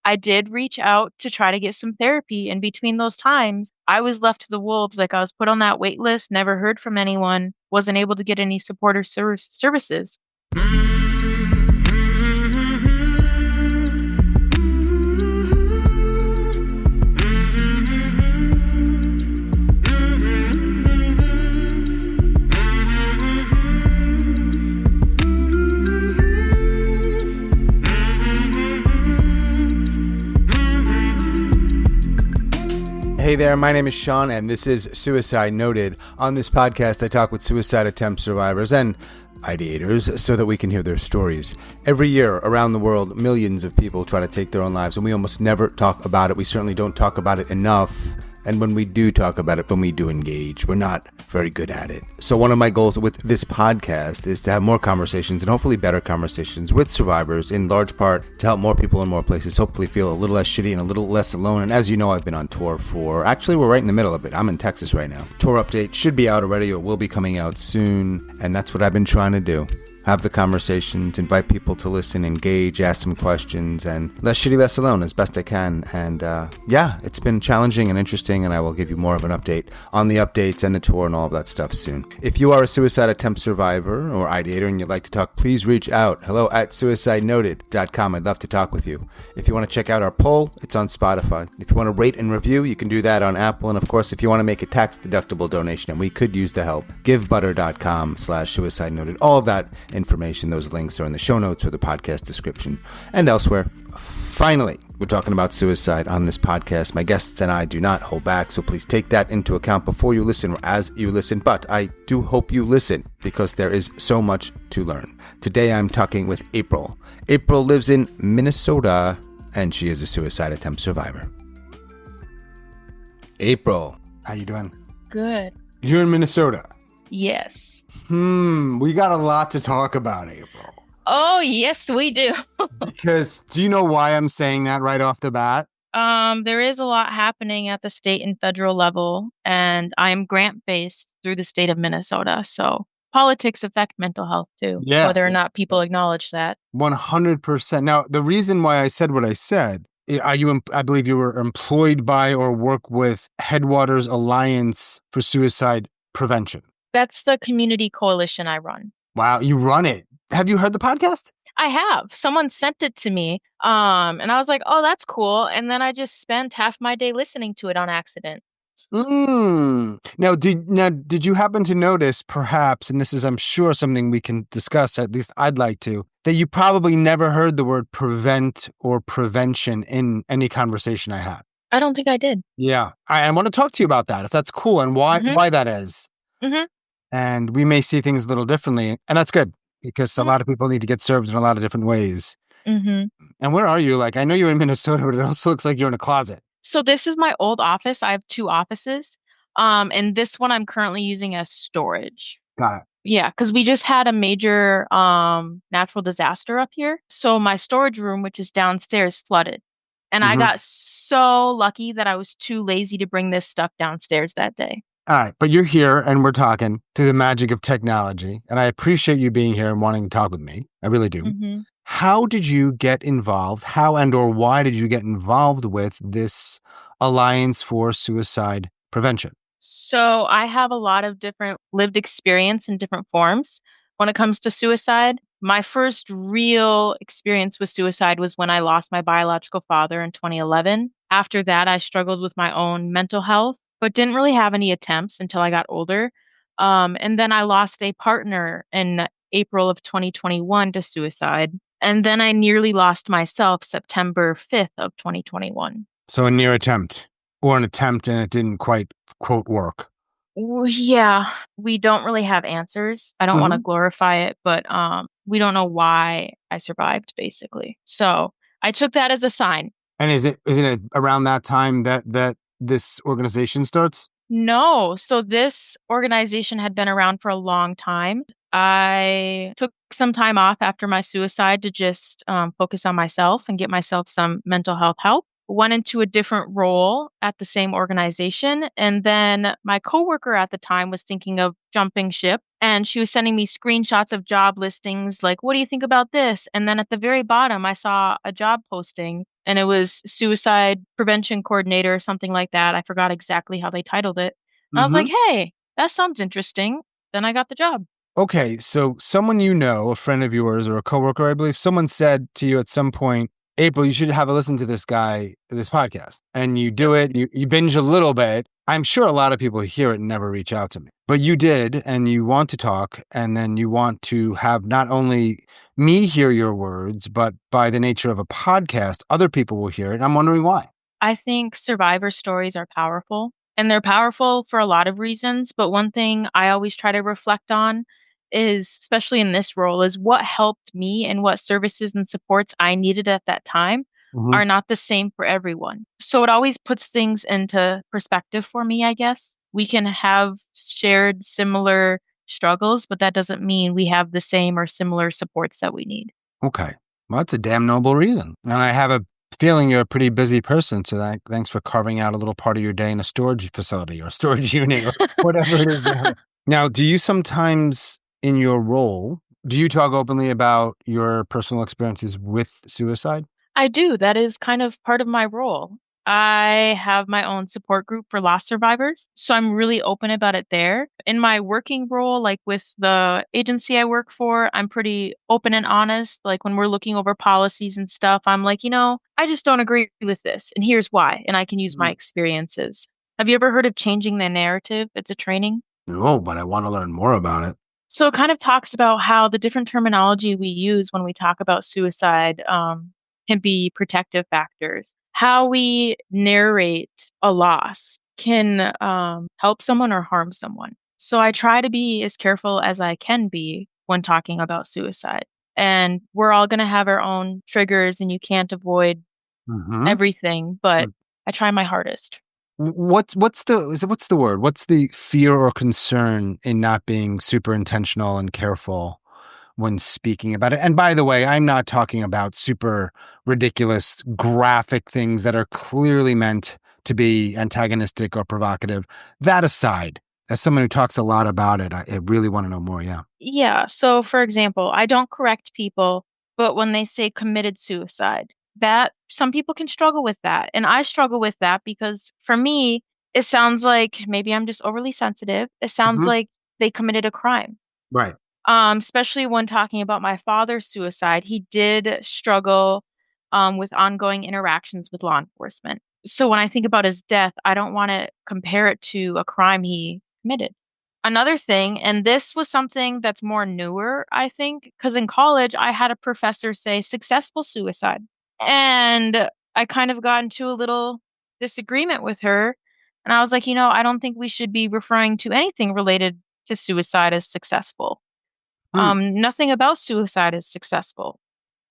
I did reach out to try to get some therapy. And between those times, I was left to the wolves. Like I was put on that wait list, never heard from anyone, wasn't able to get any support or services. Hey there, my name is Sean, and this is Suicide Noted. On this podcast, I talk with suicide attempt survivors and ideators so that we can hear their stories. Every year around the world, millions of people try to take their own lives, and we almost never talk about it. We certainly don't talk about it enough. And when we do talk about it, when we do engage, we're not very good at it. So one of my goals with this podcast is to have more conversations and hopefully better conversations with survivors, in large part to help more people in more places hopefully feel a little less shitty and a little less alone. And as you know, I've been on tour actually we're right in the middle of it. I'm in Texas right now. Tour update should be out already or will be coming out soon. And that's what I've been trying to do. Have the conversations, invite people to listen, engage, ask some questions, and less shitty, less alone as best I can. And yeah, it's been challenging and interesting, and I will give you more of an update on the updates and the tour and all of that stuff soon. If you are a suicide attempt survivor or ideator and you'd like to talk, please reach out. hello@suicidenoted.com. I'd love to talk with you. If you want to check out our poll, it's on Spotify. If you want to rate and review, you can do that on Apple. And of course, if you want to make a tax-deductible donation, and we could use the help, givebutter.com/suicidenoted. All of that information, those links are in the show notes or the podcast description and elsewhere. Finally, we're talking about suicide on this podcast. My guests and I do not hold back, so please take that into account before you listen or as you listen. But I do hope you listen because there is so much to learn. Today I'm talking with April. April lives in Minnesota and she is a suicide attempt survivor. April, how you doing? Good. You're in Minnesota? Yes. We got a lot to talk about, April. Oh, yes, we do. Because do you know why I'm saying that right off the bat? There is a lot happening at the state and federal level, and I am grant-based through the state of Minnesota. So politics affect mental health too, Yeah. whether or not people acknowledge that. 100%. Now, the reason why I said what I said, I believe you were employed by or work with Headwaters Alliance for Suicide Prevention. That's the community coalition I run. Wow, you run it. Have you heard the podcast? I have. Someone sent it to me, and I was like, oh, that's cool. And then I just spent half my day listening to it on accident. Now, did you happen to notice, perhaps, and this is, I'm sure, something we can discuss, at least I'd like to, that you probably never heard the word prevent or prevention in any conversation I had? I don't think I did. Yeah. I want to talk to you about that, if that's cool, and why that is. Mm-hmm. And we may see things a little differently. And that's good because a lot of people need to get served in a lot of different ways. Mm-hmm. And where are you? Like, I know you're in Minnesota, but it also looks like you're in a closet. So this is my old office. I have 2 offices. And this one I'm currently using as storage. Got it. Yeah, because we just had a major natural disaster up here. So my storage room, which is downstairs, flooded. And I got so lucky that I was too lazy to bring this stuff downstairs that day. All right, but you're here and we're talking through the magic of technology, and I appreciate you being here and wanting to talk with me. I really do. Mm-hmm. How did you get involved? How and or why did you get involved with this Alliance for Suicide Prevention? So I have a lot of different lived experience in different forms when it comes to suicide. My first real experience with suicide was when I lost my biological father in 2011. After that, I struggled with my own mental health, but didn't really have any attempts until I got older. And then I lost a partner in April of 2021 to suicide. And then I nearly lost myself September 5th of 2021. So a near attempt or an attempt and it didn't quite, quote, work. Yeah, we don't really have answers. I don't want to glorify it, but we don't know why I survived, basically. So I took that as a sign. And isn't it around that time that this organization starts? No. So this organization had been around for a long time. I took some time off after my suicide to just focus on myself and get myself some mental health help. Went into a different role at the same organization. And then my coworker at the time was thinking of jumping ship And she was sending me screenshots of job listings, like, what do you think about this? And then at the very bottom, I saw a job posting and it was suicide prevention coordinator or something like that. I forgot exactly how they titled it. And I was like, Hmm. hey, that sounds interesting. Then I got the job. Okay, so someone you know, a friend of yours or a coworker, I believe, someone said to you at some point, April, you should have a listen to this guy, this podcast. And you Yep. do it, you binge a little bit. I'm sure a lot of people hear it and never reach out to me. But you did, and you want to talk, and then you want to have not only me hear your words, but by the nature of a podcast, other people will hear it. And I'm wondering why. I think survivor stories are powerful, and they're powerful for a lot of reasons. But one thing I always try to reflect on is, especially in this role, is what helped me and what services and supports I needed at that time Hmm. are not the same for everyone. So it always puts things into perspective for me, I guess. We can have shared similar struggles, but that doesn't mean we have the same or similar supports that we need. Okay. Well, that's a damn noble reason. And I have a feeling you're a pretty busy person. So thanks for carving out a little part of your day in a storage facility or storage unit or whatever it is. Now, do you sometimes in your role, do you talk openly about your personal experiences with suicide? I do. That is kind of part of my role. I have my own support group for loss survivors, so I'm really open about it there. In my working role, like with the agency I work for, I'm pretty open and honest. Like when we're looking over policies and stuff, I'm like, I just don't agree with this, and here's why, and I can use my Mhm. experiences. Have you ever heard of changing the narrative? It's a training. No, but I want to learn more about it. So it kind of talks about how the different terminology we use when we talk about suicide can be protective factors. How we narrate a loss can help someone or harm someone. So I try to be as careful as I can be when talking about suicide. And we're all going to have our own triggers, and you can't avoid Hmm. everything, but I try my hardest. What's the word? What's the fear or concern in not being super intentional and careful when speaking about it? And by the way, I'm not talking about super ridiculous graphic things that are clearly meant to be antagonistic or provocative. That aside, as someone who talks a lot about it, I really want to know more. Yeah. Yeah. So, for example, I don't correct people, but when they say committed suicide, that some people can struggle with that. And I struggle with that because for me, it sounds like maybe I'm just overly sensitive. It sounds Hmm. like they committed a crime. Right. Especially when talking about my father's suicide, he did struggle with ongoing interactions with law enforcement. So when I think about his death, I don't want to compare it to a crime he committed. Another thing, and this was something that's more newer, I think, because in college I had a professor say successful suicide. And I kind of got into a little disagreement with her. And I was like, I don't think we should be referring to anything related to suicide as successful. Hmm. Nothing about suicide is successful.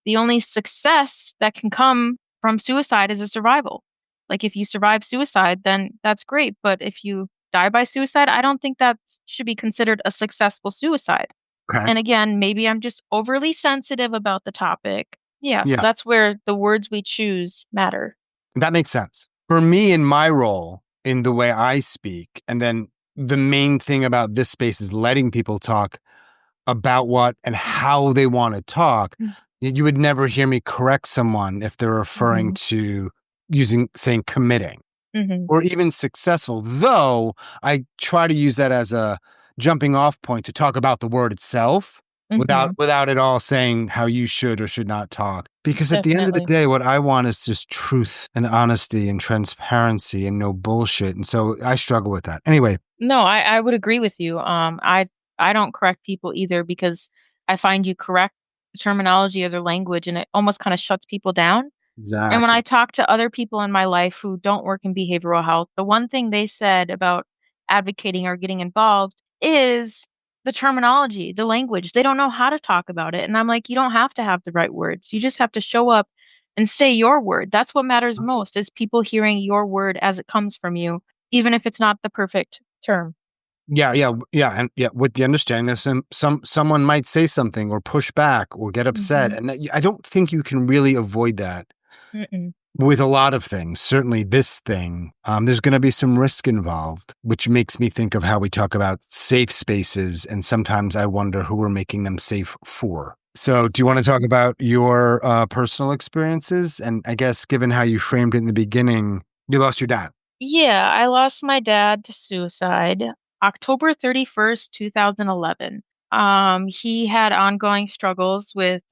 The only success that can come from suicide is a survival. Like if you survive suicide, then that's great. But if you die by suicide, I don't think that should be considered a successful suicide. Okay. And again, maybe I'm just overly sensitive about the topic. Yeah, so Yeah. that's where the words we choose matter. That makes sense. For me, in my role, in the way I speak, and then the main thing about this space is letting people talk about what and how they want to talk. You would never hear me correct someone if they're referring Mm-hmm. to saying committing Mm-hmm. or even successful, though I try to use that as a jumping off point to talk about the word itself Mm-hmm. without it all saying how you should or should not talk. Because at the end of the Definitely. day, what I want is just truth and honesty and transparency and no bullshit. And so I struggle with that. Anyway, No, I would agree with you. I don't correct people either because I find you correct the terminology of their language and it almost kind of shuts people down. And when exactly. I talk to other people in my life who don't work in behavioral health, the one thing they said about advocating or getting involved is the terminology, the language. They don't know how to talk about it. And I'm like, you don't have to have the right words. You just have to show up and say your word. That's what matters most is people hearing your word as it comes from you, even if it's not the perfect term. Yeah, and yeah, with the understanding that someone might say something or push back or get upset, Hmm. and I don't think you can really avoid that Mm-mm. with a lot of things, certainly this thing, there's going to be some risk involved, which makes me think of how we talk about safe spaces. And sometimes I wonder who we're making them safe for. So do you want to talk about your personal experiences? And I guess given how you framed it in the beginning, you lost your dad. Yeah, I lost my dad to suicide October 31st, 2011. He had ongoing struggles with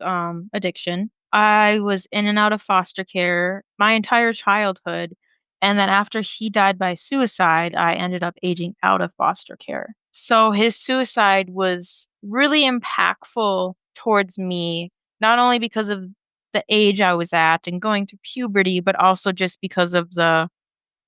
addiction. I was in and out of foster care my entire childhood. And then after he died by suicide, I ended up aging out of foster care. So his suicide was really impactful towards me, not only because of the age I was at and going through puberty, but also just because of the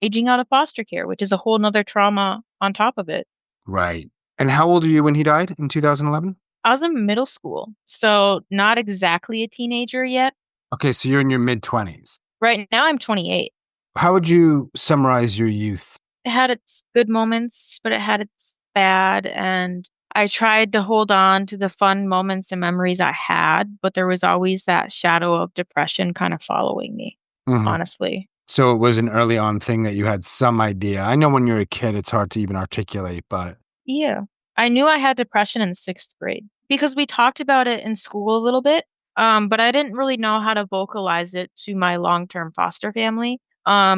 aging out of foster care, which is a whole nother trauma on top of it. Right. And how old are you when he died in 2011? I was in middle school, so not exactly a teenager yet. Okay, so you're in your mid 20s. Right now, I'm 28. How would you summarize your youth? It had its good moments, but it had its bad, and I tried to hold on to the fun moments and memories I had, but there was always that shadow of depression kind of following me, Mhm. honestly. So it was an early on thing that you had some idea. I know when you're a kid, it's hard to even articulate, but Yeah. I knew I had depression in sixth grade because we talked about it in school a little bit, but I didn't really know how to vocalize it to my long-term foster family,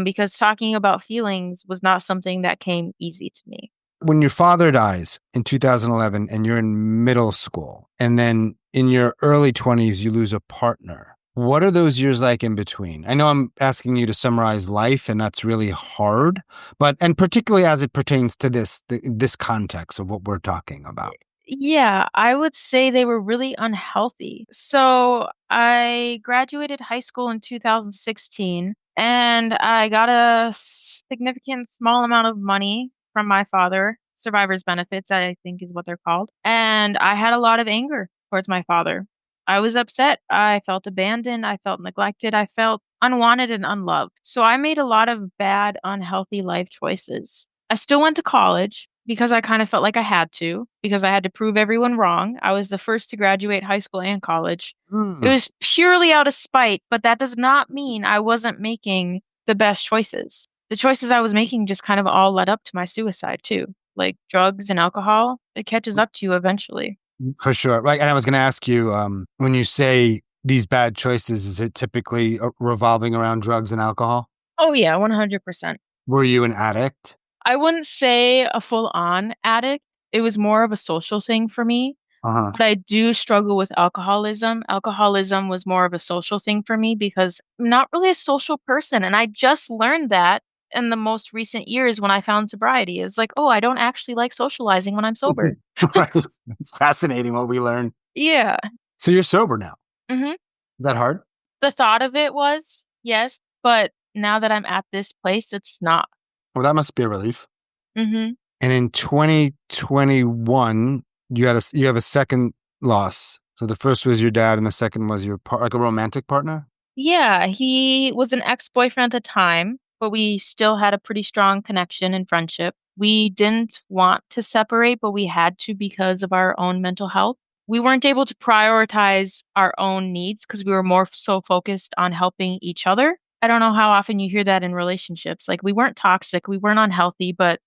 because talking about feelings was not something that came easy to me. when your father dies in 2011 and you're in middle school, and then in your early 20s, you lose a partner, what are those years like in between? I know I'm asking you to summarize life, and that's really hard, but, and particularly as it pertains to this context of what we're talking about. Yeah, I would say they were really unhealthy. So I graduated high school in 2016 and I got a significant small amount of money from my father, survivor's benefits, I think is what they're called. And I had a lot of anger towards my father. I was upset. I felt abandoned. I felt neglected. I felt unwanted and unloved. So I made a lot of bad, unhealthy life choices. I still went to college because I kind of felt like I had to, because I had to prove everyone wrong. I was the first to graduate high school and college. It Hmm. was purely out of spite, but that does not mean I wasn't making the best choices. The choices I was making just kind of all led up to my suicide too. Like drugs and alcohol, it catches up to you eventually. For sure. Right. And I was going to ask you, when you say these bad choices, is it typically revolving around drugs and alcohol? Oh yeah, 100%. Were you an addict? I wouldn't say a full-on addict. It was more of a social thing for me. Uh-huh. But I do struggle with alcoholism. Alcoholism was more of a social thing for me because I'm not really a social person. And I just learned that in the most recent years when I found sobriety. It's like, oh, I don't actually like socializing when I'm sober. Right. It's fascinating what we learn. Yeah. So you're sober now. hmm Is that hard? The thought of it was, yes, but now that I'm at this place, it's not. Well, that must be a relief. hmm And in 2021, you have a second loss. So the first was your dad, and the second was your like a romantic partner. Yeah, he was an ex-boyfriend at the time, but we still had a pretty strong connection and friendship. We didn't want to separate, but we had to because of our own mental health. We weren't able to prioritize our own needs because we were more so focused on helping each other. I don't know how often you hear that in relationships. Like we weren't toxic, we weren't unhealthy, but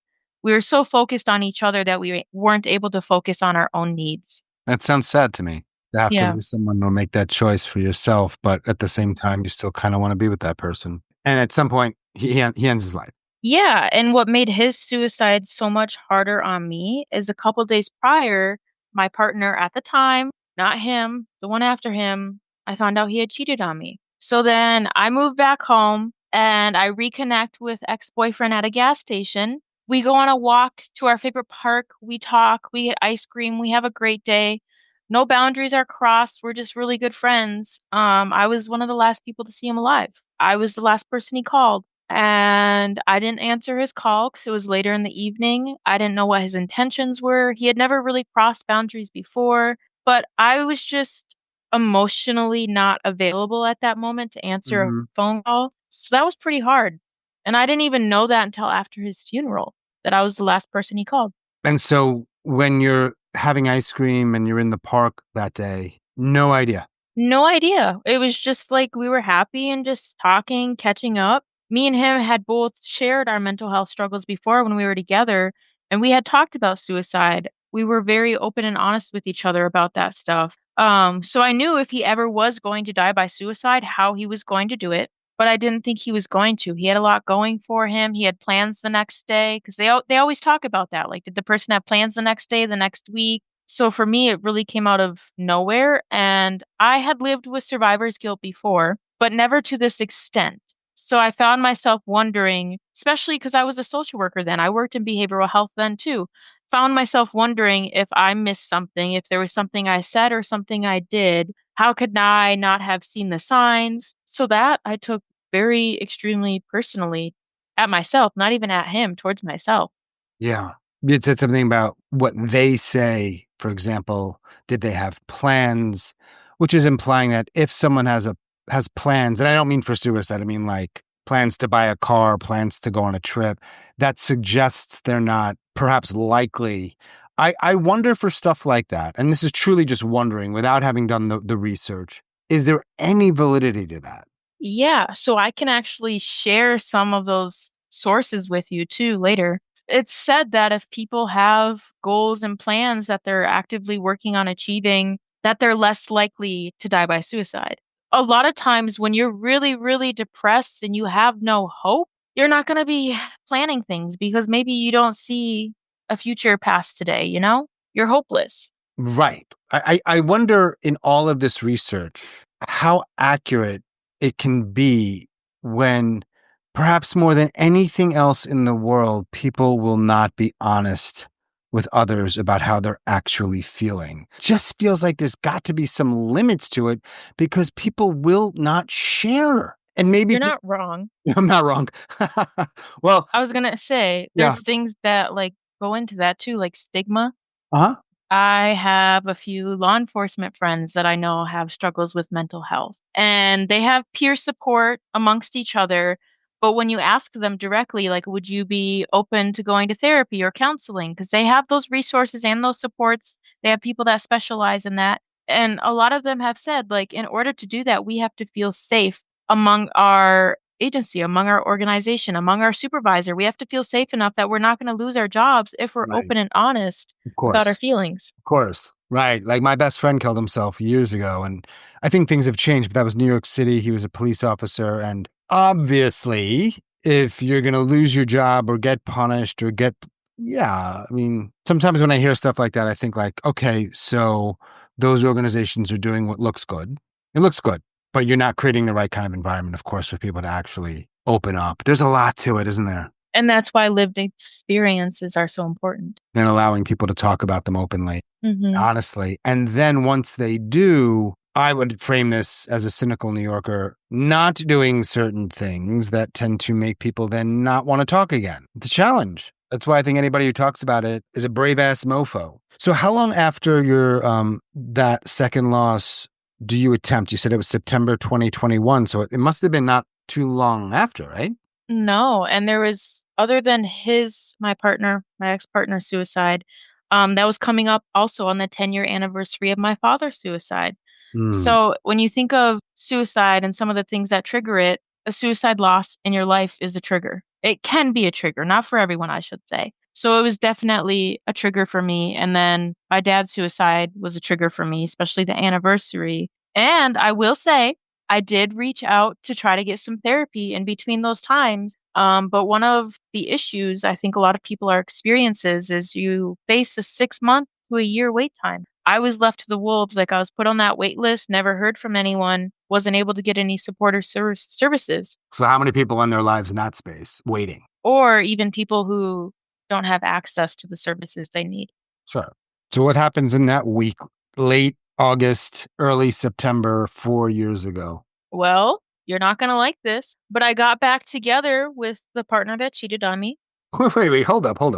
we were so focused on each other that we weren't able to focus on our own needs. That sounds sad to me. To have to Yeah. lose someone or make that choice for yourself, but at the same time, you still kind of want to be with that person. And at some point, he ends his life. Yeah, and what made his suicide so much harder on me is a couple days prior, my partner at the time, not him, the one after him, I found out he had cheated on me. So then I moved back home and I reconnect with ex-boyfriend at a gas station. We go on a walk to our favorite park, we talk, we get ice cream, we have a great day. No boundaries are crossed. We're just really good friends. I was one of the last people to see him alive. I was the last person he called and I didn't answer his call because it was later in the evening. I didn't know what his intentions were. He had never really crossed boundaries before, but I was just emotionally not available at that moment to answer a Mhm. phone call. So that was pretty hard. And I didn't even know that until after his funeral, that I was the last person he called. And so when you're having ice cream and you're in the park that day, no idea. No idea. It was just like we were happy and just talking, catching up. Me and him had both shared our mental health struggles before when we were together, and we had talked about suicide. We were very open and honest with each other about that stuff. So I knew if he ever was going to die by suicide, how he was going to do it, but I didn't think he was going to. He had a lot going for him. He had plans the next day because they always talk about that. Like, did the person have plans the next day, the next week? So for me, it really came out of nowhere. And I had lived with survivor's guilt before, but never to this extent. So I found myself wondering, especially because I was a social worker then, I worked in behavioral health then too. Found myself wondering if I missed something, if there was something I said or something I did. How could I not have seen the signs? So that I took very extremely personally at myself, not even at him, towards myself. Yeah. You said something about what they say. For example, did they have plans? Which is implying that if someone has plans, and I don't mean for suicide, I mean like plans to buy a car, plans to go on a trip, that suggests they're not perhaps likely. I wonder for stuff like that, and this is truly just wondering without having done the research, is there any validity to that? Yeah, so I can actually share some of those sources with you too later. It's said that if people have goals and plans that they're actively working on achieving, that they're less likely to die by suicide. A lot of times when you're really, really depressed and you have no hope, you're not going to be planning things because maybe you don't see a future past today, you know? You're hopeless. Right. I wonder in all of this research how accurate it can be when perhaps more than anything else in the world, people will not be honest with others about how they're actually feeling. Just feels like there's got to be some limits to it because people will not share. And maybe You're not wrong. I'm not wrong. Well, I was gonna say, yeah. there's things that like go into that too, like stigma. Uh-huh. I have a few law enforcement friends that I know have struggles with mental health, and they have peer support amongst each other. But when you ask them directly, like, would you be open to going to therapy or counseling? Because they have those resources and those supports. They have people that specialize in that. And a lot of them have said, like, in order to do that, we have to feel safe among our agency, among our organization, among our supervisor. We have to feel safe enough that we're not going to lose our jobs if we're Right. open and honest Of about our course. feelings. Of course. Right. Like my best friend killed himself years ago. And I think things have changed, but that was New York City. He was a police officer. And obviously, if you're going to lose your job or get punished or yeah, I mean, sometimes when I hear stuff like that, I think like, okay, so those organizations are doing what looks good. It looks good, but you're not creating the right kind of environment, of course, for people to actually open up. There's a lot to it, isn't there? And that's why lived experiences are so important. And allowing people to talk about them openly. Hmm. Honestly. And then once they do, I would frame this as a cynical New Yorker, not doing certain things that tend to make people then not want to talk again. It's a challenge. That's why I think anybody who talks about it is a brave ass mofo. So how long after your that second loss do you attempt? You said it was September 2021, so it must have been not too long after, right? No, and there was other than my partner, my ex-partner suicide, that was coming up also on the 10-year anniversary of my father's suicide. Mm, So when you think of suicide and some of the things that trigger it, a suicide loss in your life is a trigger. It can be a trigger, not for everyone, I should say. So it was definitely a trigger for me. And then my dad's suicide was a trigger for me, especially the anniversary. And I will say, I did reach out to try to get some therapy in between those times. But one of the issues I think a lot of people are experiences is you face a 6 month to a year wait time. I was left to the wolves, like I was put on that wait list, never heard from anyone, wasn't able to get any support or services, so how many people in their lives in that space waiting? or even people who don't have access to the services they need. Sure. So what happens in that week, late August, early September, 4 years ago? Well, you're not going to like this, but I got back together with the partner that cheated on me Wait, hold up. Why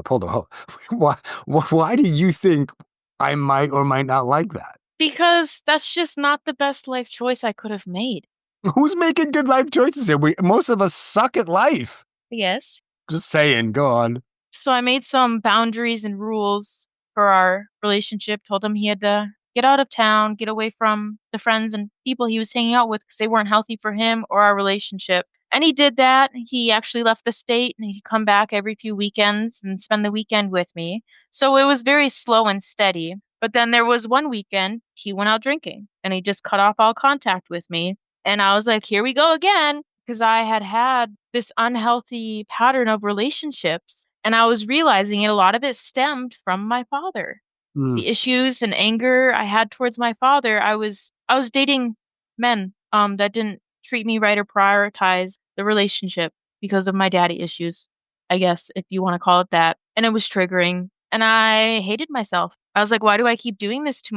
do you think I might or might not like that? because that's just not the best life choice I could have made. Who's making good life choices here? Most of us suck at life. Yes. Just saying, go on. So I made some boundaries and rules for our relationship, told him he had to get out of town, get away from the friends and people he was hanging out with because they weren't healthy for him or our relationship. And he did that. He actually left the state and he'd come back every few weekends and spend the weekend with me. So it was very slow and steady. But then there was one weekend he went out drinking and he just cut off all contact with me. And I was like, here we go again, because I had had this unhealthy pattern of relationships. And I was realizing it, a lot of it stemmed from my father. Mm. The issues and anger I had towards my father, I was dating men that didn't treat me right or prioritize the relationship because of my daddy issues, I guess, if you want to call it that. And it was triggering. And I hated myself. I was like, why do I keep doing this to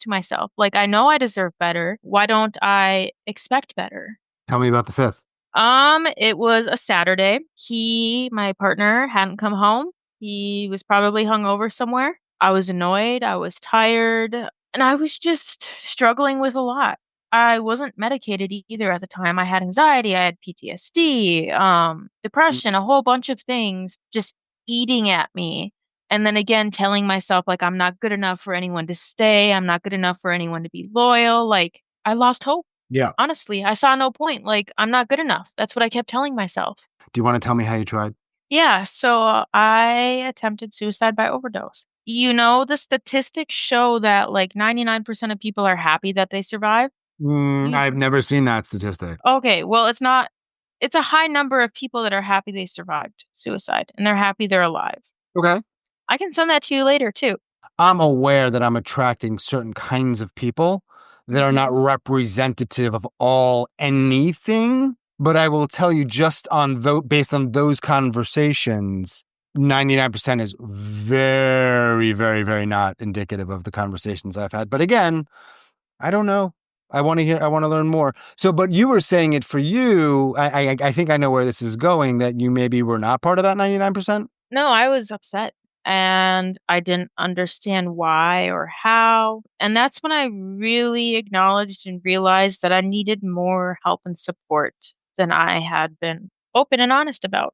myself? Like, I know I deserve better. Why don't I expect better? Tell me about the fifth. It was a Saturday. My partner, hadn't come home. He was probably hungover somewhere. I was annoyed. I was tired. And I was just struggling with a lot. I wasn't medicated either at the time. I had anxiety. I had PTSD, depression, a whole bunch of things just eating at me. And then again, telling myself, like, I'm not good enough for anyone to stay. I'm not good enough for anyone to be loyal. Like, I lost hope. Yeah. Honestly, I saw no point. Like, I'm not good enough. That's what I kept telling myself. Do you want to tell me how you tried? Yeah, so I attempted suicide by overdose. The statistics show that like 99% of people are happy that they survive. You, I've never seen that statistic. okay, well, it's a high number of people that are happy they survived suicide and they're happy they're alive. Okay. I can send that to you later too. I'm aware that I'm attracting certain kinds of people that are not representative of all anything, but I will tell you just based on those conversations, 99% is very, very, very not indicative of the conversations I've had. But again, I don't know. I want to learn more. So, but you were saying it for you. I think I know where this is going, that you maybe were not part of that 99%. No, I was upset and I didn't understand why or how. And that's when I really acknowledged and realized that I needed more help and support than I had been open and honest about.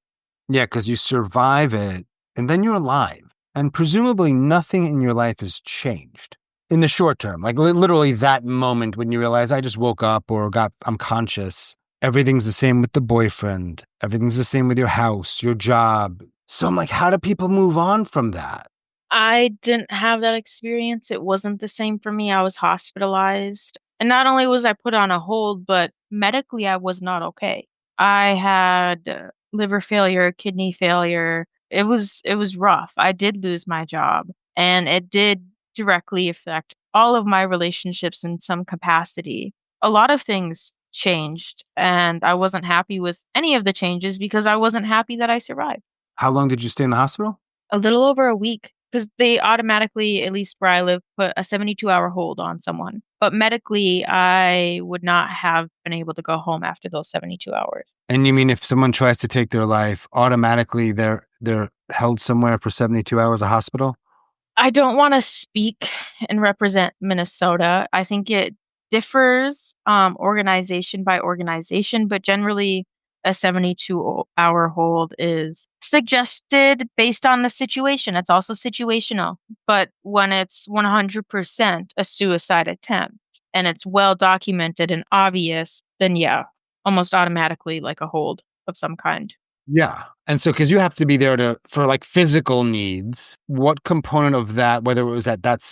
Yeah, because you survive it and then you're alive. And presumably nothing in your life has changed in the short term. Like literally that moment when you realize I just woke up I'm conscious. Everything's the same with the boyfriend. Everything's the same with your house, your job. So I'm like, how do people move on from that? I didn't have that experience. It wasn't the same for me. I was hospitalized. And not only was I put on a hold, but medically I was not okay. I had liver failure, kidney failure. It was rough. I did lose my job and it did directly affect all of my relationships in some capacity. A lot of things changed and I wasn't happy with any of the changes because I wasn't happy that I survived. How long did you stay in the hospital? A little over a week because they automatically, at least where I live, put a 72-hour hold on someone. But medically, I would not have been able to go home after those 72 hours. And you mean if someone tries to take their life, automatically they're held somewhere for 72 hours, a hospital? I don't want to speak and represent Minnesota. I think it differs organization by organization, but generally a 72-hour hold is suggested based on the situation. It's also situational. But when it's 100% a suicide attempt and it's well documented and obvious, then yeah, almost automatically like a hold of some kind. Yeah. And so, because you have to be there for like physical needs, what component of that, whether it was at that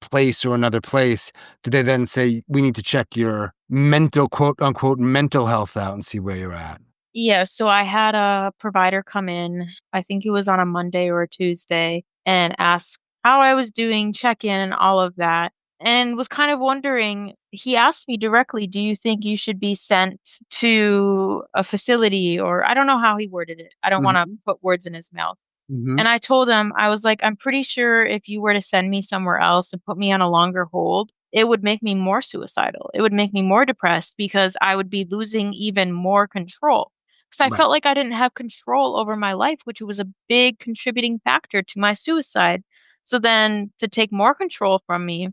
place or another place, do they then say, we need to check your mental, quote unquote, mental health out and see where you're at? Yeah, so I had a provider come in, I think it was on a Monday or a Tuesday, and ask how I was doing, check in, and all of that. And was kind of wondering, he asked me directly, do you think you should be sent to a facility? Or I don't know how he worded it. I don't want to put words in his mouth. Mm-hmm. And I told him, I was like, I'm pretty sure if you were to send me somewhere else and put me on a longer hold, it would make me more suicidal. It would make me more depressed because I would be losing even more control. Because I Right. felt like I didn't have control over my life, which was a big contributing factor to my suicide. So then to take more control from me,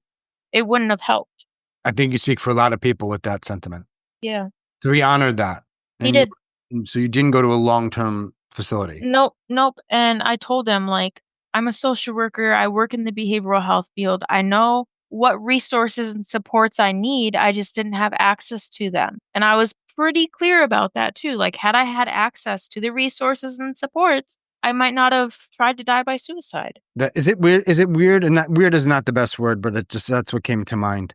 it wouldn't have helped. I think you speak for a lot of people with that sentiment. Yeah, So he honored that. he And did. so you didn't go to a long-term facility. Nope, nope. And I told him, like, I'm a social worker. I work in the behavioral health field. I know what resources and supports I need. I just didn't have access to them. And I was pretty clear about that too. Like, had I had access to the resources and supports, I might not have tried to die by suicide. Is it weird? Is it weird? And that weird is not the best word, but that's what came to mind.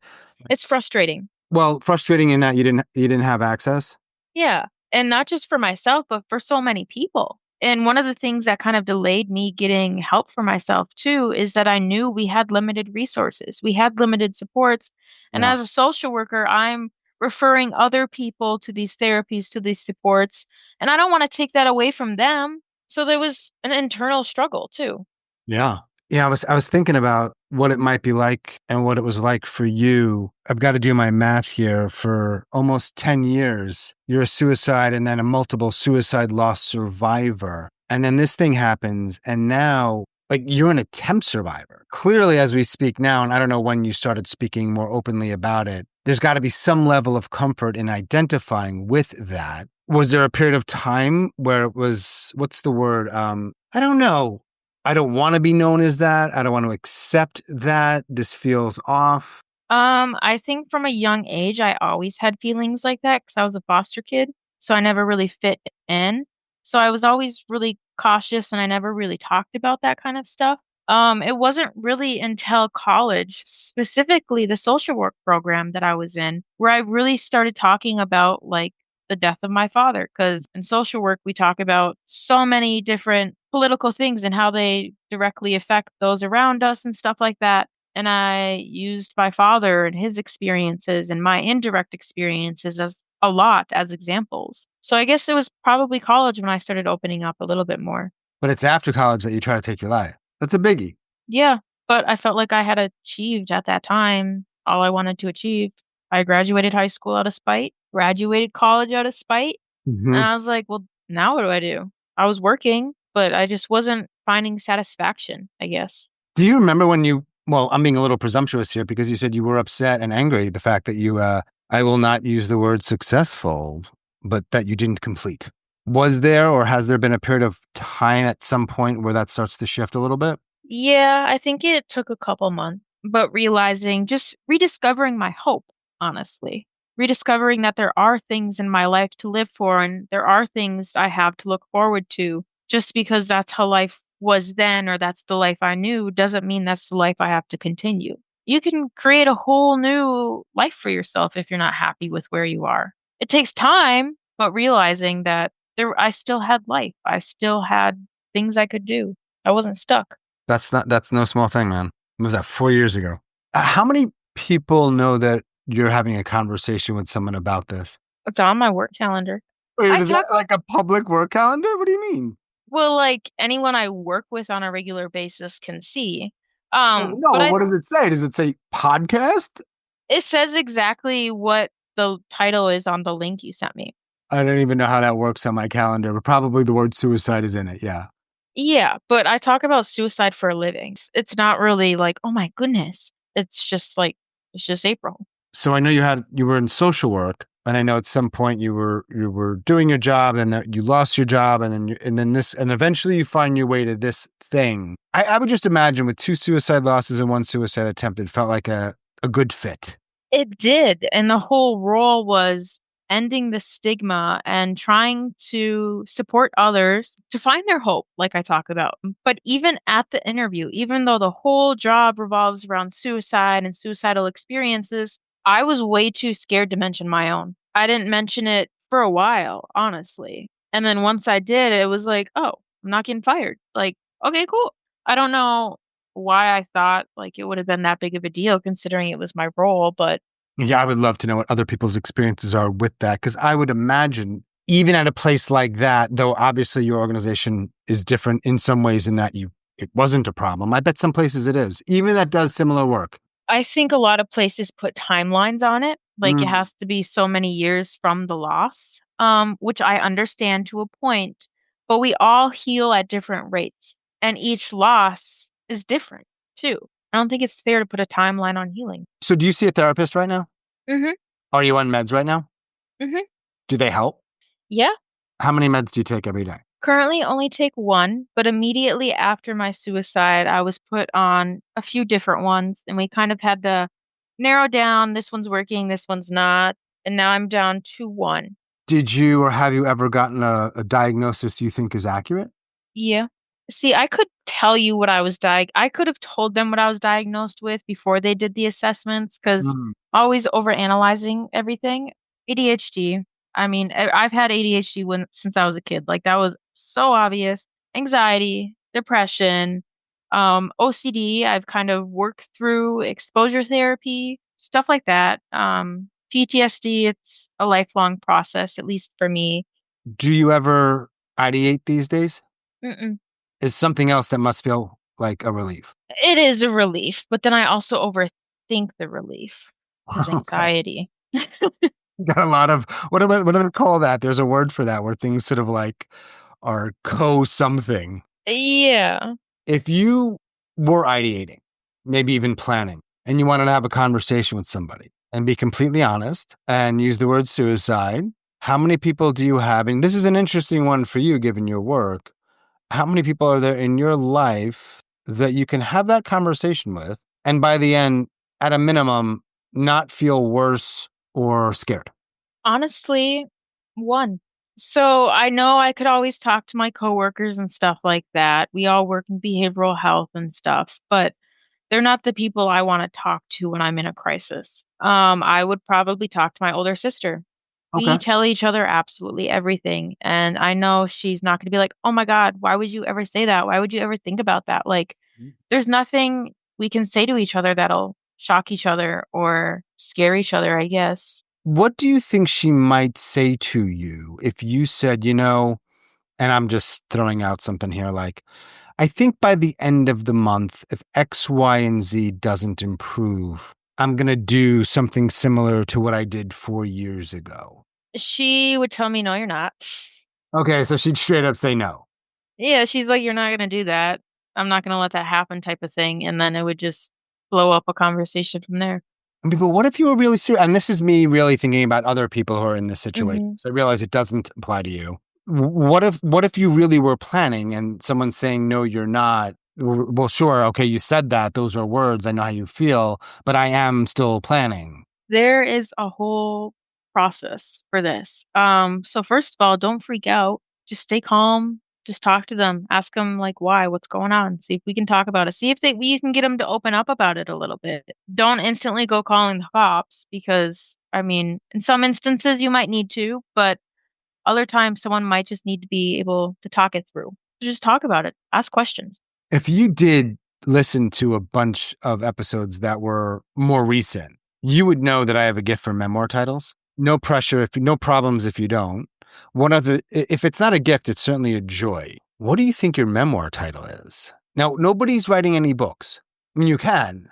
It's frustrating. Well, frustrating in that you didn't have access. Yeah. And not just for myself, but for so many people. And one of the things that kind of delayed me getting help for myself too is that I knew we had limited resources. We had limited supports. And Yeah. as a social worker, I'm referring other people to these therapies, to these supports. And I don't want to take that away from them. So there was an internal struggle too. Yeah. Yeah, I was thinking about what it might be like and what it was like for you. I've got to do my math here. For almost 10 years, you're a suicide and then a multiple suicide loss survivor. And then this thing happens, and now like you're an attempt survivor. Clearly, as we speak now, and I don't know when you started speaking more openly about it, there's got to be some level of comfort in identifying with that. Was there a period of time where it was, what's the word? I don't know. I don't want to be known as that. I don't want to accept that. This feels off. I think from a young age, I always had feelings like that because I was a foster kid. So I never really fit in. So I was always really cautious and I never really talked about that kind of stuff. It wasn't really until college, specifically the social work program that I was in, where I really started talking about like the death of my father. Because in social work, we talk about so many different political things and how they directly affect those around us and stuff like that. And I used my father and his experiences and my indirect experiences as a lot as examples. So I guess it was probably college when I started opening up a little bit more. But it's after college that you try to take your life. That's a biggie. Yeah, but I felt like I had achieved at that time all I wanted to achieve. I graduated high school out of spite, graduated college out of spite, and Hmm. I was like, well, now what do I do? I was working, but I just wasn't finding satisfaction, I guess. Do you remember when well, I'm being a little presumptuous here because you said you were upset and angry, the fact that I will not use the word successful, but that you didn't complete. Was there or has there been a period of time at some point where that starts to shift a little bit? Yeah, I think it took a couple months, but realizing, just rediscovering my hope, honestly. Rediscovering that there are things in my life to live for and there are things I have to look forward to. Just because that's how life was then or that's the life I knew doesn't mean that's the life I have to continue. You can create a whole new life for yourself if you're not happy with where you are. It takes time, but realizing that I still had life. I still had things I could do. I wasn't stuck. That's no small thing, man. What was that, 4 years ago? How many people know that you're having a conversation with someone about this? It's on my work calendar. Wait, I is that talk, like a public work calendar? What do you mean? well, like anyone I work with on a regular basis can see. No, But what does it say? Does it say podcast? it says exactly what the title is on the link you sent me. I don't even know how that works on my calendar, but probably the word suicide is in it. Yeah. Yeah, but I talk about suicide for a living. It's not really like, oh my goodness. It's just like, it's just April. So I know you were in social work, and I know at some point you were doing your job, and that you lost your job, and eventually you find your way to this thing. I would just imagine with 2 suicide losses and 1 suicide attempt, it felt like a good fit. It did. And the whole role was ending the stigma and trying to support others to find their hope, like I talk about. But even at the interview, even though the whole job revolves around suicide and suicidal experiences, I was way too scared to mention my own. I didn't mention it for a while, honestly. And then once I did, it was like, oh, I'm not getting fired. Like, okay, cool. I don't know why I thought like it would have been that big of a deal considering it was my role, but Yeah, I would love to know what other people's experiences are with that, because I would imagine even at a place like that, though obviously your organization is different in some ways in that it wasn't a problem. I bet some places it is, even that does similar work. I think a lot of places put timelines on it, like it Mm. has to be so many years from the loss, which I understand to a point, but we all heal at different rates, and each loss is different too. I don't think it's fair to put a timeline on healing. So do you see a therapist right now? Mhm. Are you on meds right now? Mhm. Do they help? Yeah. How many meds do you take every day? Currently only take one, but immediately after my suicide, I was put on a few different ones, and we kind of had to narrow down this one's working, this one's not, and now I'm down to one. Did you or have you ever gotten a diagnosis you think is accurate? Yeah. See, I could tell you what I could have told them what I was diagnosed with before they did the assessments because Mm. always overanalyzing everything. ADHD. I mean, I've had ADHD since I was a kid. Like that was so obvious. Anxiety, depression, OCD. I've kind of worked through exposure therapy, stuff like that. PTSD, it's a lifelong process, at least for me. Do you ever ideate these days? Mm-mm. Is something else that must feel like a relief. It is a relief, but then I also overthink the relief because Okay. anxiety. Got a lot of what do they call that? There's a word for that where things sort of like are co something. Yeah. If you were ideating, maybe even planning, and you wanted to have a conversation with somebody and be completely honest and use the word suicide, how many people do you have? And this is an interesting one for you given your work. How many people are there in your life that you can have that conversation with and by the end, at a minimum, not feel worse or scared? Honestly, one. So I know I could always talk to my coworkers and stuff like that. We all work in behavioral health and stuff, but they're not the people I want to talk to when I'm in a crisis. I would probably talk to my older sister. We Okay. tell each other absolutely everything. And I know she's not going to be like, oh my God, why would you ever say that? Why would you ever think about that? Like, there's nothing we can say to each other that'll shock each other or scare each other, I guess. What do you think she might say to you if you said, and I'm just throwing out something here, like, I think by the end of the month, if X, Y, and Z doesn't improve, I'm going to do something similar to what I did 4 years ago. She would tell me, no, you're not. Okay, so she'd straight up say no. Yeah, she's like, you're not going to do that. I'm not going to let that happen, type of thing. And then it would just blow up a conversation from there. I mean, but what if you were really serious? And this is me really thinking about other people who are in this situation. Hmm. So I realize it doesn't apply to you. What if you really were planning and someone's saying, no, you're not? Well, sure. Okay. You said that. Those are words. I know how you feel, but I am still planning. There is a whole process for this. So first of all, don't freak out. Just stay calm. Just talk to them. Ask them like why, what's going on. See if we can talk about it. See if you can get them to open up about it a little bit. Don't instantly go calling the cops because I mean, in some instances you might need to, but other times someone might just need to be able to talk it through. Just talk about it. Ask questions. If you did listen to a bunch of episodes that were more recent, you would know that I have a gift for memoir titles. No pressure, no problems if you don't. If it's not a gift, it's certainly a joy. What do you think your memoir title is? Now, nobody's writing any books. I mean, you can,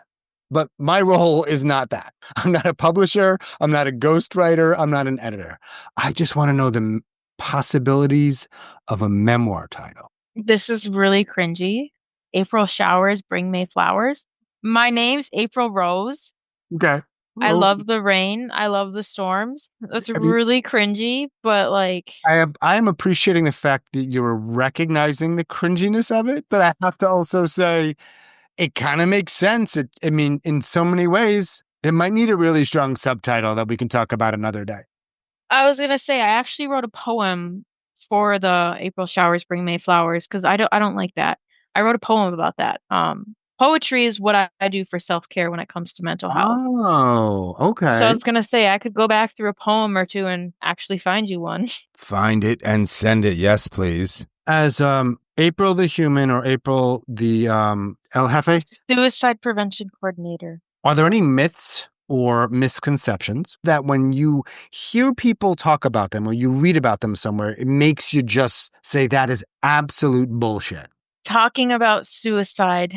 but my role is not that. I'm not a publisher. I'm not a ghostwriter. I'm not an editor. I just want to know the possibilities of a memoir title. This is really cringy. April showers bring May flowers. My name's April Rose. Okay. I Well, love the rain. I love the storms. That's I mean, really cringy, but like, I am appreciating the fact that you're recognizing the cringiness of it, but I have to also say it kind of makes sense. I mean, in so many ways, it might need a really strong subtitle that we can talk about another day. I was gonna say I actually wrote a poem for the April showers bring May flowers because I don't like that. I wrote a poem about that. Poetry is what I do for self-care when it comes to mental health. Oh, So I okay. was gonna say I could go back through a poem or two and actually find you one. Find it and send it. Yes, please. As April the human or April the El Jefe, Suicide prevention coordinator. are there any myths or misconceptions that when you hear people talk about them or you read about them somewhere, it makes you just say that is absolute bullshit? Talking about suicide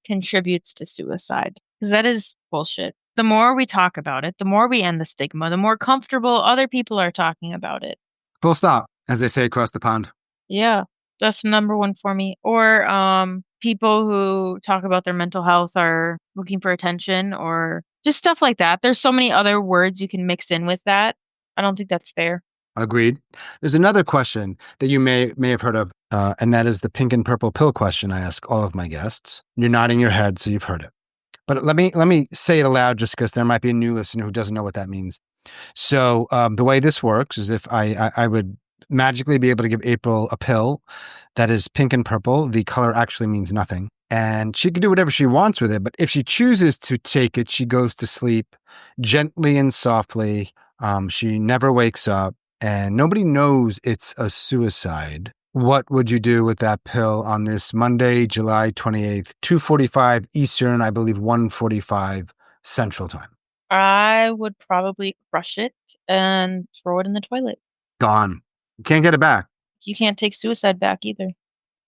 contributes to suicide because that is bullshit. The more we talk about it, the more we end the stigma, the more comfortable other people are talking about it. Full stop, as they say across the pond. Yeah, that's number one for me. Or people who talk about their mental health are looking for attention or just stuff like that. There's so many other words you can mix in with that. I don't think that's fair. Agreed. There's another question that you may have heard of, and that is the pink and purple pill question I ask all of my guests. You're nodding your head, so you've heard it. But let me say it aloud just because there might be a new listener who doesn't know what that means. So the way this works is if I would magically be able to give April a pill that is pink and purple, the color actually means nothing. And she can do whatever she wants with it. But if she chooses to take it, she goes to sleep gently and softly. She never wakes up and nobody knows it's a suicide. What would you do with that pill on this Monday, July 28th, 2:45 Eastern, I believe 1:45 Central Time? I would probably crush it and throw it in the toilet. Gone. You can't get it back. You can't take suicide back either.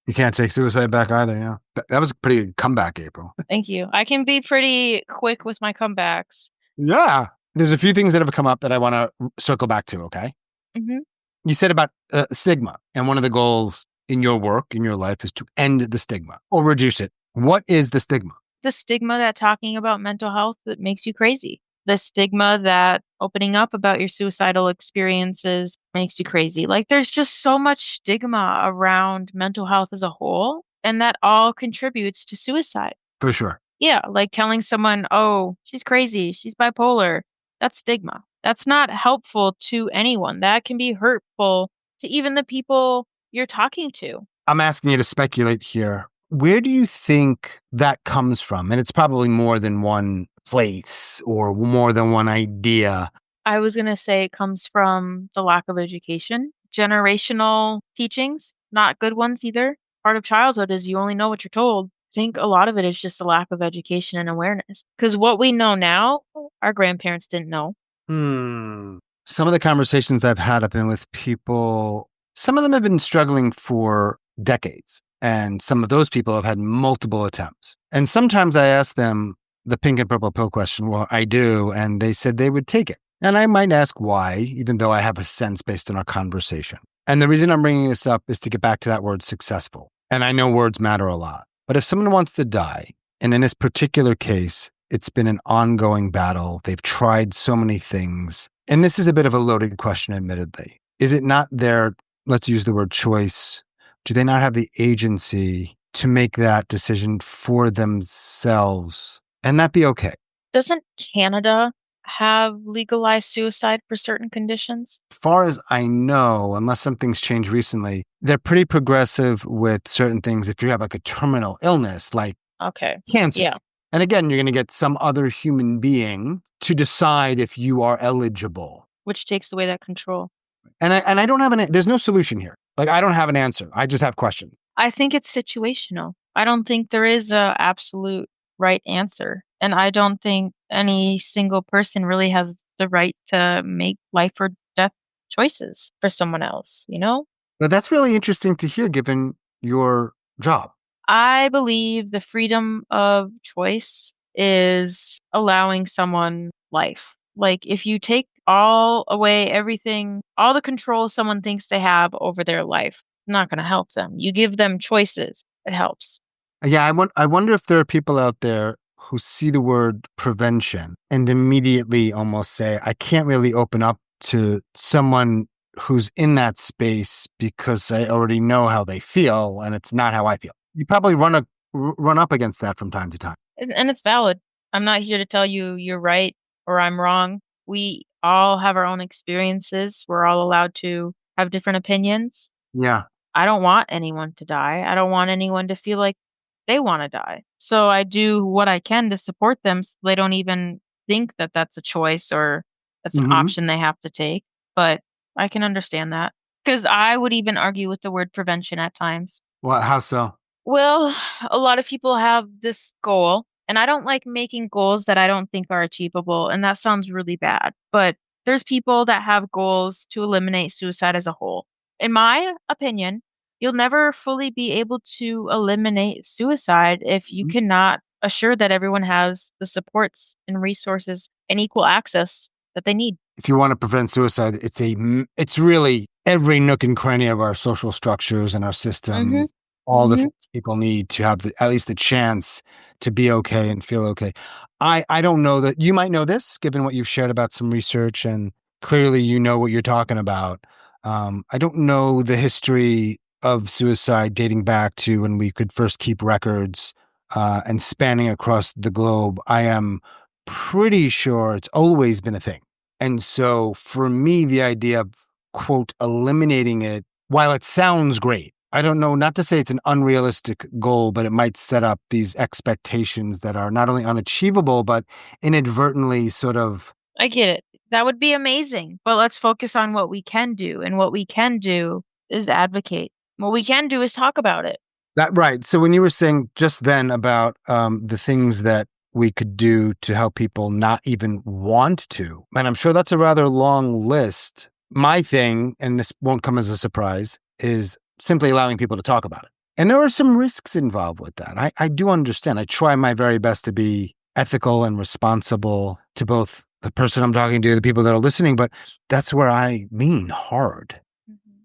You can't take suicide back either, yeah. That was a pretty good comeback, April. Thank you. I can be pretty quick with my comebacks. Yeah. There's a few things that have come up that I want to circle back to, okay? Hmm. You said about stigma, and one of the goals in your work, in your life, is to end the stigma or reduce it. What is the stigma? The stigma that talking about mental health that makes you crazy. The stigma that opening up about your suicidal experiences makes you crazy. Like there's just so much stigma around mental health as a whole, and that all contributes to suicide. For sure. Yeah, like telling someone, oh, she's crazy, she's bipolar. That's stigma. That's not helpful to anyone. That can be hurtful to even the people you're talking to. I'm asking you to speculate here. Where do you think that comes from? And it's probably more than one place or more than one idea. I was going to say it comes from the lack of education, generational teachings, not good ones either. Part of childhood is you only know what you're told. I think a lot of it is just a lack of education and awareness. Because what we know now, our grandparents didn't know. Some of the conversations I've had have been with people, some of them have been struggling for decades. And some of those people have had multiple attempts. And sometimes I ask them the pink and purple pill question. Well, I do. And they said they would take it. And I might ask why, even though I have a sense based on our conversation. And the reason I'm bringing this up is to get back to that word successful. And I know words matter a lot. But if someone wants to die, and in this particular case, it's been an ongoing battle. They've tried so many things. And this is a bit of a loaded question, admittedly. Is it not their, let's use the word choice? Do they not have the agency to make that decision for themselves? And that be okay? Doesn't Canada have legalized suicide for certain conditions? As far as I know, unless something's changed recently, they're pretty progressive with certain things. If you have like a terminal illness, like cancer. Yeah. And again, you're going to get some other human being to decide if you are eligible. Which takes away that control. And I don't have there's no solution here. Like, I don't have an answer. I just have questions. I think it's situational. I don't think there is a absolute right answer. And I don't think any single person really has the right to make life or death choices for someone else, you know? But that's really interesting to hear given your job. I believe the freedom of choice is allowing someone life. Like if you take all away everything, all the control someone thinks they have over their life, it's not going to help them. You give them choices, it helps. Yeah, I wonder if there are people out there who see the word prevention and immediately almost say, I can't really open up to someone who's in that space because I already know how they feel and it's not how I feel. You probably run up against that from time to time. And it's valid. I'm not here to tell you you're right or I'm wrong. We all have our own experiences. We're all allowed to have different opinions. Yeah. I don't want anyone to die. I don't want anyone to feel like they want to die. So I do what I can to support them so they don't even think that that's a choice or that's an option they have to take. But I can understand that because I would even argue with the word prevention at times. Well, how so? Well, a lot of people have this goal, and I don't like making goals that I don't think are achievable, and that sounds really bad. But there's people that have goals to eliminate suicide as a whole. In my opinion, you'll never fully be able to eliminate suicide if you cannot assure that everyone has the supports and resources and equal access that they need. If you want to prevent suicide, it's really every nook and cranny of our social structures and our systems. All the things people need to have at least the chance to be okay and feel okay. I don't know that you might know this, given what you've shared about some research, and clearly you know what you're talking about. I don't know the history of suicide dating back to when we could first keep records and spanning across the globe. I am pretty sure it's always been a thing. And so for me, the idea of, quote, eliminating it, while it sounds great, I don't know, not to say it's an unrealistic goal, but it might set up these expectations that are not only unachievable, but inadvertently sort of. I get it. That would be amazing. But let's focus on what we can do. And what we can do is advocate. What we can do is talk about it. That right. So when you were saying just then about the things that we could do to help people not even want to, and I'm sure that's a rather long list. My thing, and this won't come as a surprise, is simply allowing people to talk about it. And there are some risks involved with that. I do understand. I try my very best to be ethical and responsible to both the person I'm talking to, the people that are listening, but that's where I lean hard.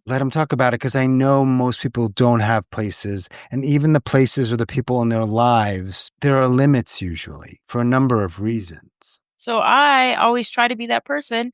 Let them talk about it, because I know most people don't have places, and even the places or the people in their lives, there are limits usually for a number of reasons. So I always try to be that person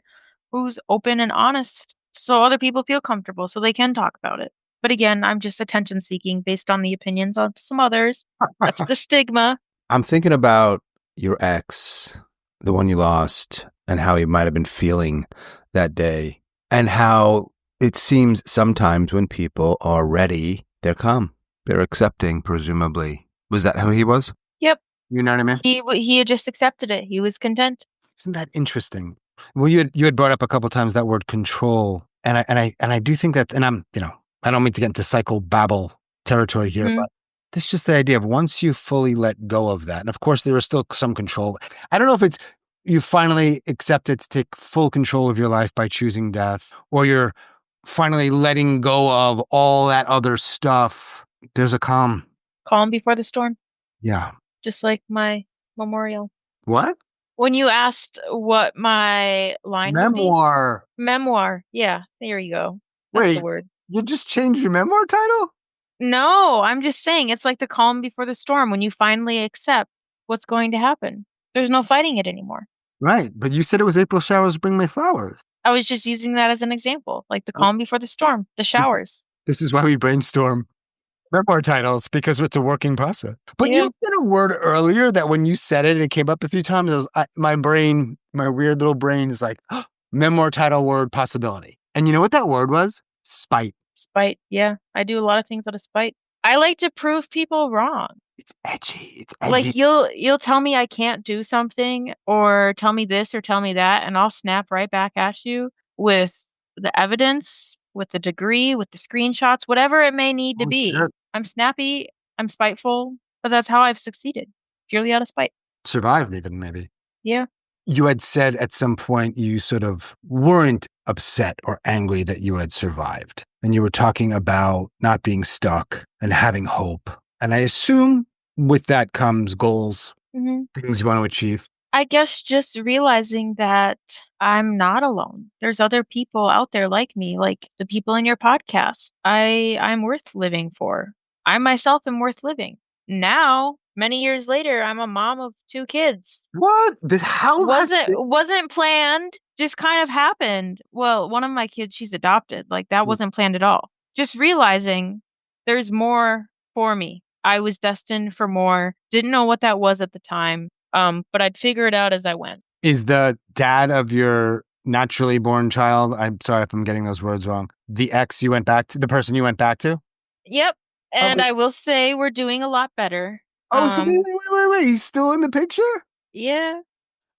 who's open and honest so other people feel comfortable so they can talk about it. But again, I'm just attention seeking based on the opinions of some others. That's the stigma. I'm thinking about your ex, the one you lost, and how he might have been feeling that day, and how it seems sometimes when people are ready, they're calm. They're accepting, presumably. Was that how he was? Yep. You know what I mean? He had just accepted it. He was content. Isn't that interesting? Well, you had brought up a couple of times that word control, and I do think that, and I don't mean to get into psychobabble territory here, but this is just the idea of once you fully let go of that, and of course there is still some control. I don't know if it's you finally accepted to take full control of your life by choosing death, or you're finally letting go of all that other stuff. There's a calm. Calm before the storm. Yeah. Just like my memorial. What? When you asked what my line would be. Memoir. Memoir. Yeah, there you go. That's the word. You just changed your memoir title? No, I'm just saying it's like the calm before the storm when you finally accept what's going to happen. There's no fighting it anymore. Right, but you said it was April showers bring me flowers. I was just using that as an example, like the calm before the storm, the showers. This is why we brainstorm memoir titles, because it's a working process. But you said a word earlier that when you said it, it came up a few times. My weird little brain is like, oh, memoir title word possibility. And you know what that word was? Spite. Spite. Yeah, I do a lot of things out of spite. I like to prove people wrong. It's edgy. It's edgy. Like you'll tell me I can't do something, or tell me this or tell me that, and I'll snap right back at you with the evidence, with the degree, with the screenshots, whatever it may need to be. Shit. I'm snappy, I'm spiteful, but that's how I've succeeded, purely out of spite. Survived even, maybe. Yeah. You had said at some point you sort of weren't upset or angry that you had survived. And you were talking about not being stuck and having hope. And I assume with that comes goals, things you want to achieve. I guess just realizing that I'm not alone. There's other people out there like me, like the people in your podcast. I'm worth living for. I myself am worth living. Now, many years later, I'm a mom of 2 kids. What? How wasn't planned, just kind of happened. Well, one of my kids, she's adopted. Like that wasn't planned at all. Just realizing there's more for me. I was destined for more. Didn't know what that was at the time. But I'd figure it out as I went. Is the dad of your naturally born child, I'm sorry if I'm getting those words wrong, the ex you went back to, the person you went back to? Yep. And I will say we're doing a lot better. Oh, so wait. He's still in the picture? Yeah.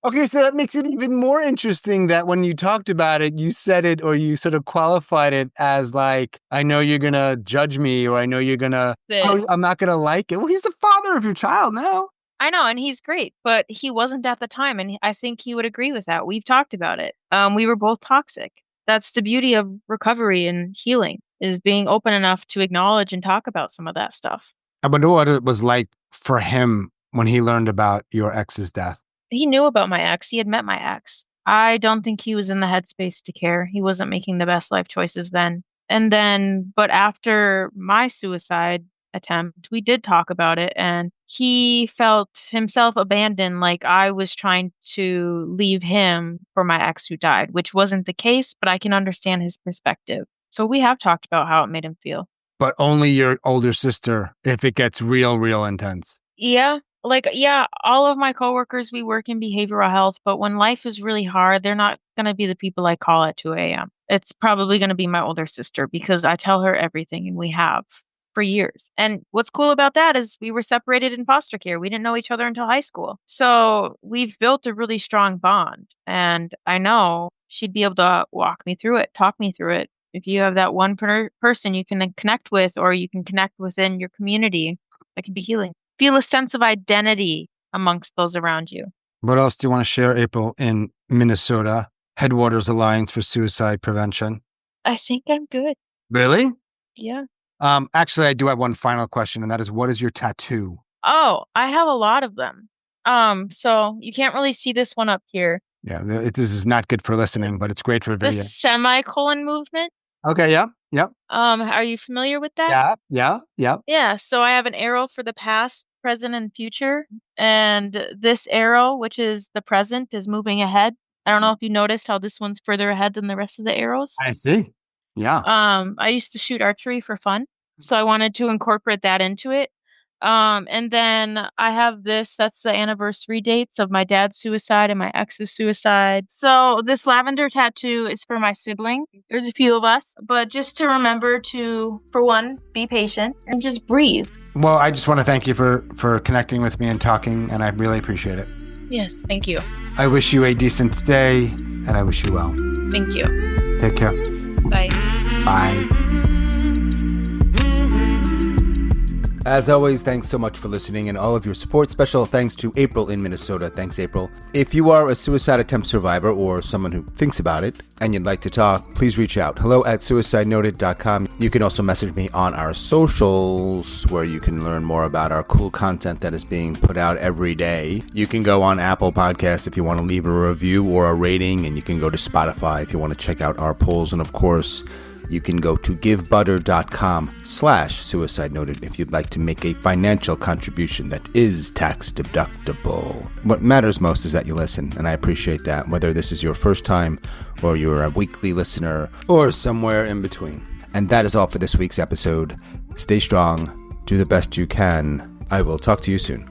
Okay, so that makes it even more interesting that when you talked about it, you said it, or you sort of qualified it as like, I know you're going to judge me, or I know you're going to, I'm not going to like it. Well, he's the father of your child now. I know, and he's great, but he wasn't at the time, and I think he would agree with that. We've talked about it. We were both toxic. That's the beauty of recovery and healing, is being open enough to acknowledge and talk about some of that stuff. I wonder what it was like for him when he learned about your ex's death. He knew about my ex. He had met my ex. I don't think he was in the headspace to care. He wasn't making the best life choices then. But after my suicide attempt, we did talk about it, and he felt himself abandoned, like I was trying to leave him for my ex who died, which wasn't the case, but I can understand his perspective. So we have talked about how it made him feel. But only your older sister if it gets real intense. Yeah. All of my coworkers, we work in behavioral health, but when life is really hard, they're not going to be the people I call at 2 a.m. It's probably going to be my older sister because I tell her everything and we have for years. And what's cool about that is we were separated in foster care. We didn't know each other until high school. So we've built a really strong bond. And I know she'd be able to walk me through it, talk me through it. If you have that one person you can connect with, or you can connect within your community, that can be healing. Feel a sense of identity amongst those around you. What else do you want to share, April, in Minnesota, Headwaters Alliance for Suicide Prevention? I think I'm good. Really? Yeah. Actually, I do have one final question, and that is, what is your tattoo? Oh, I have a lot of them. So you can't really see this one up here. Yeah, this is not good for listening, but it's great for video. The semicolon movement. Okay, yep. Are you familiar with that? Yeah. Yeah, so I have an arrow for the past, present, and future. And this arrow, which is the present, is moving ahead. I don't know if you noticed how this one's further ahead than the rest of the arrows. I see. Yeah. I used to shoot archery for fun, so I wanted to incorporate that into it. And then I have that's the anniversary dates of my dad's suicide and my ex's suicide. So this lavender tattoo is for my sibling. There's a few of us, but just to remember to, for one, be patient and just breathe. Well, I just want to thank you for connecting with me and talking, and I really appreciate it. Yes, thank you. I wish you a decent day, and I wish you well. Thank you. Take care. Bye. Bye. As always, thanks so much for listening and all of your support. Special thanks to April in Minnesota. Thanks, April. If you are a suicide attempt survivor or someone who thinks about it and you'd like to talk, please reach out. hello@suicidenoted.com. You can also message me on our socials where you can learn more about our cool content that is being put out every day. You can go on Apple Podcasts if you want to leave a review or a rating, and you can go to Spotify if you want to check out our polls. And of course, you can go to givebutter.com/suicide noted if you'd like to make a financial contribution that is tax deductible. What matters most is that you listen, and I appreciate that, whether this is your first time or you're a weekly listener or somewhere in between. And that is all for this week's episode. Stay strong, do the best you can. I will talk to you soon.